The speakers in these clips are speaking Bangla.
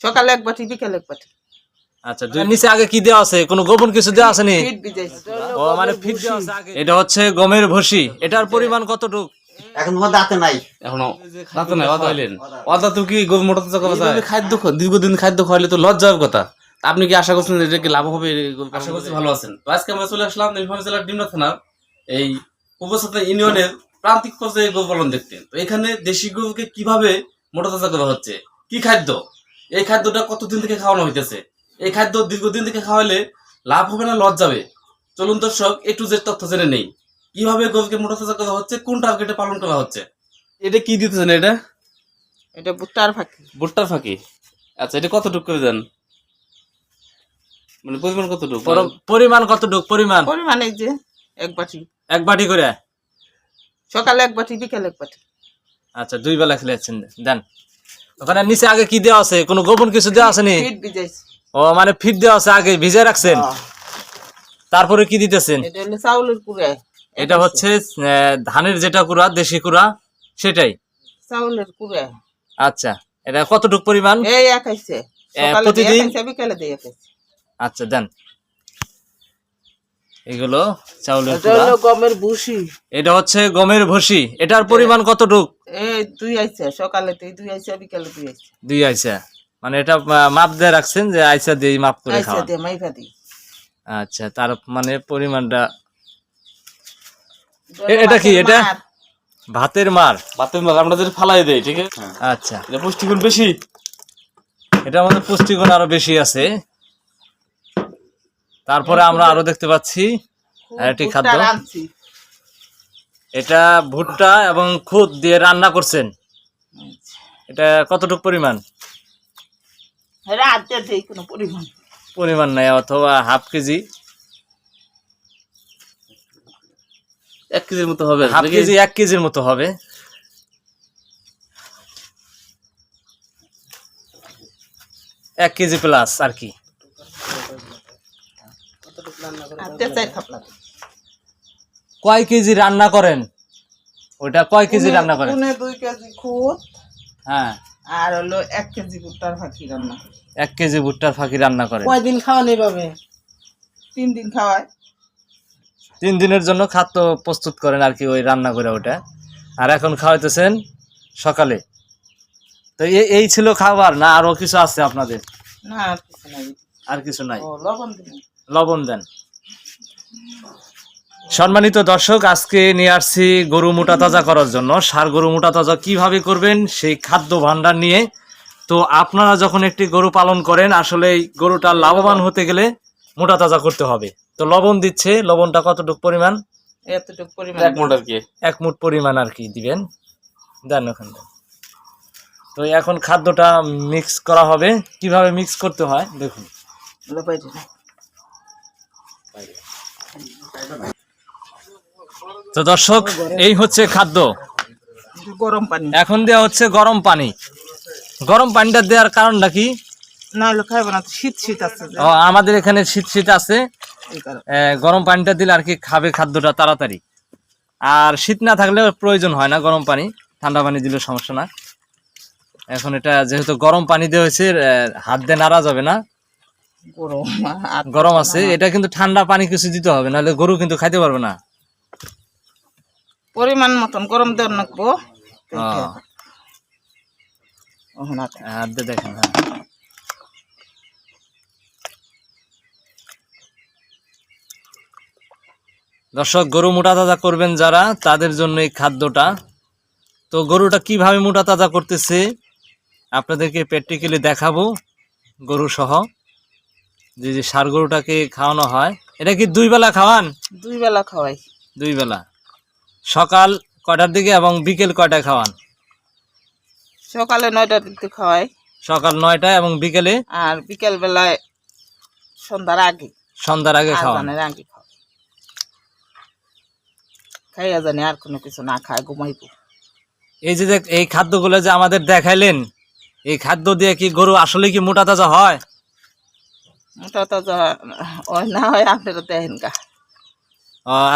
সকালে এক বাটি বিকেলে এক বাটি। আচ্ছা, নিচে আগে কি দেওয়া আছে? কোনো গোপন কিছু দেওয়া আছে নি? ও মানে ফিট দেওয়া আছে আগে। এটা হচ্ছে গমের ভুসি। এটার পরিমাণ কতটুকু? এখন তোমার দাঁতে নাই, এখনো দাঁতে নাই। অদা হইলেন অদা তো কি মোটা তাজা করা যায়? খাদ্য দীর্ঘদিন খাদ্য খাওয়াইলে তো লজ্জার কথা। আপনি কি আশা করছেন এটা কি লাভ হবে? আশা করছি ভালো আছেন। তো আজকে আমরা চলে আসলাম নীলফামারী জেলার ডিমনা থানার এই উপজেলা ইউনিয়নের প্রান্তিক পর্যায়ে গরু পালন দেখতে। তো এখানে দেশি গরুকে কিভাবে মোটা তাজা করা হচ্ছে, কি খাদ্য, এই খাদ্যটা কতদিন থেকে খাওয়ানো হইতেছে, এই খাদ্য দীর্ঘদিন থেকে খাওয়াইলে লাভ হবে না লস যাবে, চলুন দর্শক একটু যে তথ্য জেনে নেই। কিভাবে গরুকে মোটা তাজা করা হচ্ছে, কোন টার্গেটে পালন করা হচ্ছে। এটা কি দিতেছেন? এটা ভুট্টার ফাঁকি। ভুট্টার ফাঁকি। আচ্ছা, এটা কতটুকু করে দেন? মানে পরিমাণ কতটুকু? পরিমাণ কতটুকু? পরিমাণ এই যে এক বাটি। এক বাটি করে। সকালে এক বাটি বিকেলে এক বাটি। আচ্ছা, 2 বেলা খেলেছেন। দেন। ওখানে নিচে আগে কি দেওয়া আছে? কোনো গোপন কিছু দেওয়া আছে নি? ফিট ভিজাইছি। ও মানে ফিট দেওয়া আছে আগে, ভিজে রাখছেন। তারপরে কি দিতেছেন? এটা হলো চাউলের কুড়া। এটা হচ্ছে ধানের যেটা কুড়া, দেশি কুড়া, সেটাই চাউলের কুড়া। আচ্ছা, এটা কতটুকু পরিমাণ? এই এক আইছে। সকালে প্রতিদিন বিকেলে দিয়ে খাইছে। আচ্ছা, দেন। এগুলো চাউলের এটা হলো গমের ভুসি। এটা হচ্ছে গমের ভুসি। এটার পরিমাণ কতটুক? এই 2 আইছে, সকালে 2 আইছে, বিকেলে 2 আইছে। 2 আইসা। মানে এটা মাপ দিয়ে রাখছেন যে আইসা দিয়ে মাপ করে আইছে খাওয়ান। দিয়ে মাইফা দিই। আচ্ছা, তার মানে পরিমাণটা এটা কি? এটা ভাতের মার। ভাতের মাল আমরা যদি ফালাই দেই, ঠিক আছে। আচ্ছা, এটা পুষ্টিগুণ বেশি। এটা আমাদের পুষ্টিগুণ আরো বেশি আছে। তারপরে আমরা আরো দেখতে পাচ্ছি আরেকটি খাদ্য। এটা ভুট্টা এবং খুদ দিয়ে রান্না করছেন। এটা কতটুকু পরিমাণ? রাতে দেই কোনো পরিমাণ নাই, অথবা হাফ কেজি, 1 কেজির মতো হবে। হাফ কেজি 1 কেজির মতো হবে। এক কেজি প্লাস আর কি। কয় কেজি রান্না করেন? ওটা কয় কেজি রান্না করেন? 2 কেজি খুদ, হ্যাঁ, আর হলো 1 কেজি ভুট্টার ফাঁকি রান্না। 1 কেজি ভুট্টার ফাঁকি রান্না করেন। কয়দিন খাওয়ান এইভাবে? 3 দিন খাওয়ায়। 3 দিনের জন্য খাদ্য প্রস্তুত করেন আর কি, ওই রান্না করে ওটা। আর এখন খাওয়াইতেছেন সকালে। তো এই ছিল খাবার, না আরো কিছু আছে আপনাদের? না, আর কিছু নাই। আর কিছু নাই। লবণ দিন। লবণ দেন। সম্মানিত দর্শক, আজকে নিয়ে আসছি গরু মোটা তাজা করার জন্য। ষাঁড় গরু মোটা তাজা কিভাবে করবেন সেই খাদ্য ভাণ্ডার নিয়ে। তো আপনারা যখন একটি গরু পালন করেন, আসলে এই গরুটা লাভবান হতে গেলে মোটা তাজা করতে হবে। তো লবণ দিচ্ছে, লবণটা কতটুকু পরিমাণ? এতটুকু পরিমাণ। 1 মুঠ আর কি। 1 মুঠ পরিমাণ আর কি দিবেন। দেন ওখান থেকে। তো এখন খাদ্যটা মিক্স করা হবে। কিভাবে মিক্স করতে হয় দেখুন। তো দর্শক, এই হচ্ছে খাদ্য। গরম পানি। এখন দেওয়া হচ্ছে গরম পানি। গরম পানিটা দেওয়ার কারণটা কি? না হলে খাইব না, শীত শীত আছে। আমাদের এখানে শীত শীত আছে, গরম পানিটা দিলে আর কি খাবে খাদ্যটা তাড়াতাড়ি। আর শীত না থাকলে প্রয়োজন হয় না গরম পানি, ঠান্ডা পানি দিলে সমস্যা না। এখন এটা যেহেতু গরম পানি দেওয়া হয়েছে, হাত দিয়ে নাড়া যাবে না, গরম আছে। এটা কিন্তু ঠান্ডা পানি কিছু দিতে হবে, নাহলে গরু কিন্তু খাইতে পারবে না। পরিমাণ মতন গরম দেওয়ার নাকবো। হাত দিয়ে দেখেন। দর্শক, গরু মোটা তাজা করবেন যারা, তাদের জন্য এই খাদ্যটা। তো গরুটা কিভাবে মোটা তাজা করতেছে আপনাদেরকে প্র্যাকটিক্যালি দেখাবো, গরু সহ। যে ষাঁড় গরুটাকে খাওয়ানো হয়, এটা কি 2 বেলা খাওয়ান? 2 বেলা খাওয়াই। 2 বেলা। সকাল কয়টার দিকে এবং বিকেল কয়টায় খাওয়ান? সকালে 9টার দিকে খাওয়াই। সকাল 9টায় এবং বিকেলে? আর বিকেল বেলায় সন্ধ্যার আগে। সন্ধ্যার আগে খাওয়ান। খাইয়া জানি আর কোনো কিছু না খায় ঘুমাইবো। এই যে এই খাদ্যগুলো যে আমাদের দেখাইলেন, এই খাদ্য দিয়ে কি গরু আসলে কি মোটা তাজা হয়? মোটা তাজা হয় না হয় আপনারা দেখেন গা।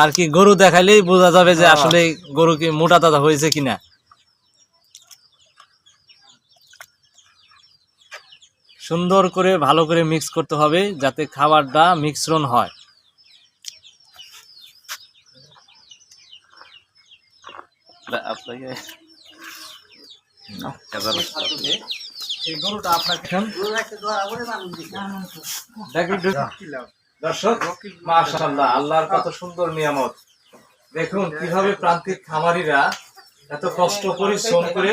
আর কি গরু দেখাইলেই বোঝা যাবে যে আসলে গরু কি মোটা তাজা হয়েছে কিনা। সুন্দর করে ভালো করে মিক্স করতে হবে যাতে খাবারটা মিশ্রণ হয়। এই গরুটা আপনাকে দর্শক, মাশাআল্লাহ, আল্লাহর কত সুন্দর নিয়ামত। দেখুন কিভাবে প্রান্তিক খামারিরা এত কষ্ট পরিশ্রম করে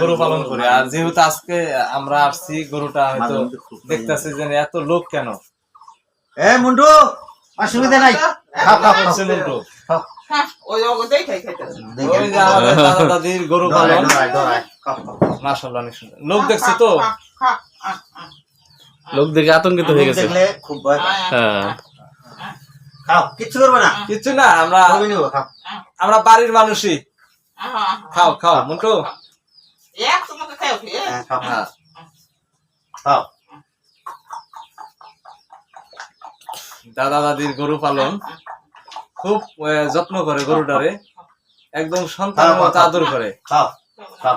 গরু পালন করে। আর যেহেতু আজকে আমরা আসছি, গরুটা হয়তো দেখতেছি যে এত লোক কেন। মুন্টু অসুবিধা নাই, মুন্টু, ওই অগতেই খাইতেছে। ওই যে আমাদের দাদা দাদির গরু পালন, মাশাআল্লাহ অনেক সুন্দর। লোক দেখছে তো, লোক দেখে আতঙ্কিত হয়ে গেছে। দেখলে খুব ভয় পায়। হ্যাঁ, খাও, কিচ্ছু করবে না, কিছু না, আমরা তুমি নিও, খাও। আমরা বাড়ির মানুষই। খাও খাও মুন্টু, এক তোমাকে খাও কি? হ্যাঁ, খাও, হ্যাঁ। খাও। দাদা দাদির গরু পালন খুব যত্ন করে গরুটারে, একদম সন্তানের মতো আদর করে। খাও, খাও।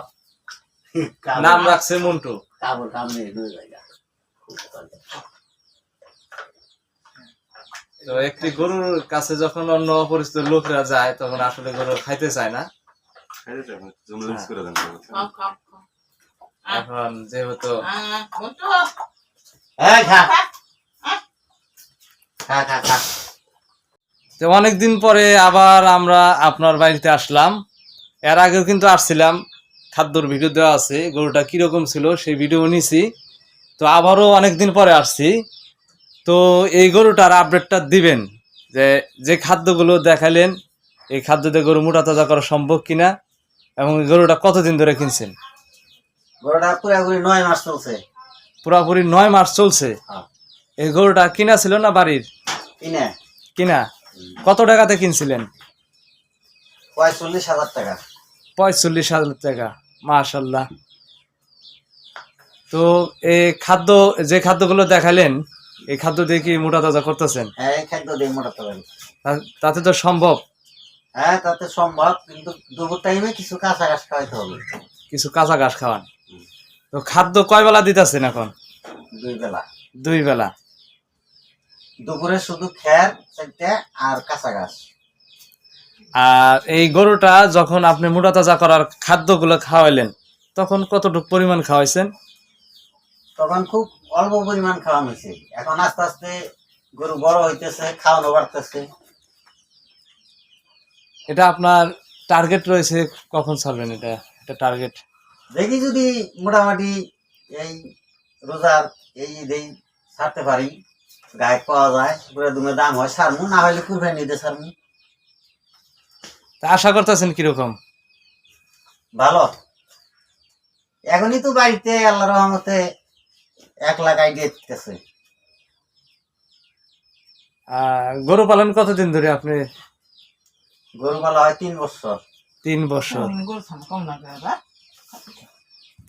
নাম রাখছে মন্টু। কামড় কামড়ে দুই জায়গা। তো একটি গরুর কাছে যখন অন্য অপরিচিত লোকরা যায় তখন আসলে গরু খাইতে চায় না। খাও খাও। এখন যেহেতু মন্টু এই খা, খা, খা, খা। তো অনেকদিন পরে আবার আমরা আপনার বাড়িতে আসলাম। এর আগেও কিন্তু আসছিলাম, খাদ্যর ভিডিও দেওয়া আছে, গরুটা কিরকম ছিল সেই ভিডিও নিছি। তো আবারও অনেকদিন পরে আসছি। তো এই গরুটার আপডেটটা দিবেন যে যে খাদ্যগুলো দেখালেন এই খাদ্য দিয়ে গরু মোটা তাজা করা সম্ভব কিনা, এবং এই গরুটা কতদিন ধরে কিনছেন? গরুটা পুরাপুরি 9 মাস চলছে। পুরাপুরি 9 মাস চলছে। হ্যাঁ। এই গরুটা কিনা ছিল না বাড়ির? কিনে কিনা। কত টাকাতে কিনছিলেন? 45,000 টাকা। 45,000 টাকা, মাশাআল্লাহ। তো এই খাদ্য, যে খাদ্যগুলো দেখালেন এই খাদ্য দিয়ে কি মোটা তাজা করতেছেন? হ্যাঁ, এই খাদ্য দিয়ে মোটাতে পারি। তাতে তো সম্ভব। হ্যাঁ, তাতে সম্ভব, কিন্তু দুপুর টাইমে কিছু কাঁচা ঘাস খাওয়াইতে হবে। কিছু কাঁচা ঘাস খাওয়ান। তো খাদ্য কয় বেলা দিতেছেন এখন? 2 বেলা। 2 বেলা। দুপুরে শুধু খ্যার চাইতে আর কাঁচা ঘাস। আর এই গরুটা যখন আপনি মোটা তাজা করার খাদ্যগুলো খাওয়াইলেন তখন কতটুকু পরিমাণ খাওয়াইছেন? তখন খুব অল্প পরিমাণ খাওয়ানো হয়েছে। এখন আস্তে আস্তে গরু বড় হইতেছে, খাওয়ানো বাড়তেছে। এটা আপনার টার্গেট রয়েছে, কখন ছাড়বেন এটা? এটা টার্গেট দেখি যদি মোটামুটি এই রোজার এই ঈদেই ছাড়তে পারি, গায়ে পাওয়া যায়, পুরো দুমে দাম হয়, ছাড়মু, না হলে কুরবানি নিতে ছাড়মু। তা আশা করতেছেন কিরকম? ভালো। এখনই তো বাড়িতে আল্লাহর রহমতে 1 লাখ আইডিয়া দিতেছে। গরু পালন কতদিন ধরে আপনি? গরু পালা হয় 3 বছর। 3 বছর। গরু খাম কম না দাদা।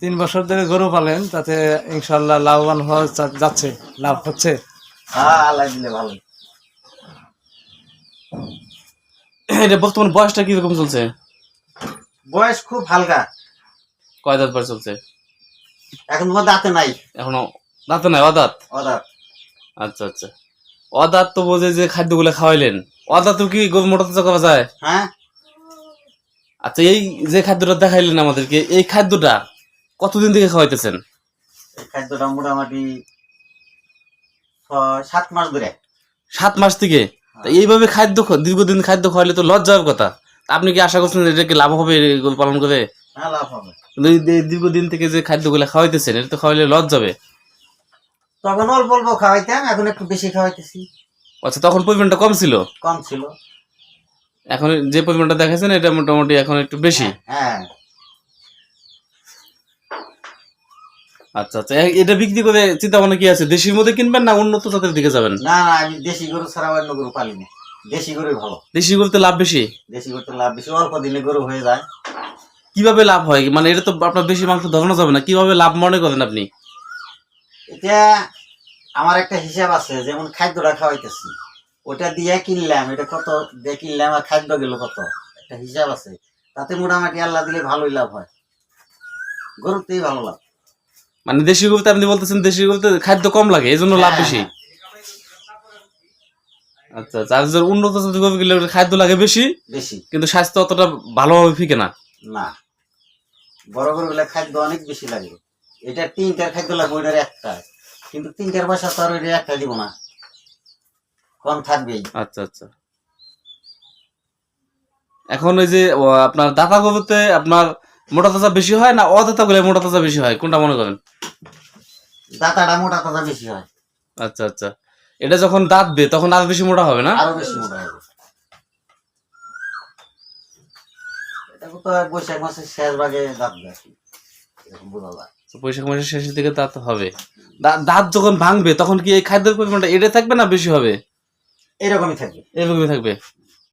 3 বছর ধরে গরু পালেন, তাতে ইনশাল্লাহ লাভবান হওয়া যাচ্ছে, লাভ হচ্ছে। হ্যাঁ, আল্লাহ দিলে ভালো। এটা বর্তমান বয়সটা কিরকম চলছে? বয়স খুব হালকা, কয় দাঁত পর চলছে? এখন তোমার দাঁতে নাই, এখনো দাঁতে নাই, অদাঁত। অদাঁত। আচ্ছা আচ্ছা, অদাঁত তো বোঝে যে খাদ্যগুলো খাওয়াইলেন, অদাঁত কি গরু মোটা তাজা করা যায়? হ্যাঁ, আচ্ছা, এই যে খাদ্যটা দেখাইলেন আমাদেরকে, এই খাদ্যটা কতদিন থেকে খাওয়াইতেছেন? এই খাদ্যটা মোটামুটি 7 মাস ধরে। 7 মাস থেকে? তা এইভাবে দীর্ঘদিন খাদ্য খাওয়াইলে তো লজ্জার কথা। তা আপনি কি আশা করছেন এটা কি লাভ হবে এই গরু পালন করে? হ্যাঁ, লাভ হবে। কিন্তু এই দীর্ঘদিন থেকে যে খাদ্যগুলো খাওয়াইতেছেন এটা তো খাওয়াইলে লজ যাবে। তখন অল্প অল্প খাওয়াইতাম, এখন একটু বেশি খাওয়াইতেছি। আচ্ছা, তখন পরিমাণটা কম ছিল, কম ছিল, এখন যে পরিমাণটা দেখাইছেন এটা মোটামুটি এখন একটু বেশি। হ্যাঁ। আচ্ছা আচ্ছা, এটা বিক্রি করে চিন্তা ভাবনা কি আছে? দেশির মধ্যে কিনবেন না উন্নত জাতের দিকে যাবেন? না না, আমি দেশি গরু ছাড়া অন্য গরু পালি না। দেশি গরুই ভালো। দেশি গরুতে লাভ বেশি? দেশি গরুতে লাভ বেশি, অল্প দিলে গরু হয়ে যায়। কিভাবে লাভ হয়? মানে এটা তো আপনার বেশি মাংস ধরানো যাবে না, কিভাবে লাভ মনে করেন আপনি? এটা আমার একটা হিসাব আছে, যেমন খাদ্যটা খাওয়াইতেছি ওটা দিয়ে কিনলাম, এটা কত দিয়ে কিনলাম আর খাদ্য গেল কত, একটা হিসাব আছে। তাতে মোটামুটি আল্লাহ দিলে ভালোই লাভ হয়, গরুতেই ভালো লাভ। মানে দেশি গরুতে আপনি বলতেছেন দেশি গরুতে খাদ্য কম লাগে এই জন্য লাভ বেশি। আচ্ছা আচ্ছা, আর যে উন্নত জাতের গরু গুলো খাদ্য লাগে বেশি বেশি, কিন্তু স্বাস্থ্য অতটা ভালোভাবে ফিকে না। না বড় গরু গুলা খাদ্য অনেক বেশি লাগে। এটা 3টার খাদ্য লাগবে, ওইটার একটা, কিন্তু 3টার পয়সা তো আর ওইটা একটা দিব না, কম থাকবেই। আচ্ছা আচ্ছা, এখন ওই যে আপনার দাতা গরুতে আপনার মোটা তাজা বেশি হয় না অদাতা গুলো মোটা তাজা বেশি হয়, কোনটা মনে করেন? দাঁতাটা মোটা তাজা বেশি হয়। আচ্ছা আচ্ছা, এটা যখন দাঁতবে তখন আরো বেশি মোটা হবে না? আরো বেশি মোটা হবে। এটা তো বৈশাখ মাসের শেষ ভাগে দাঁতবে আর কি, এরকম বোঝা যায়। তো বৈশাখ মাসের শেষের দিকে দাঁত হবে। দাঁত যখন ভাঙবে তখন কি এই খাদ্যের পরিমাণটা এটা থাকবে না বেশি হবে? এরকমই থাকবে। এরকমই থাকবে।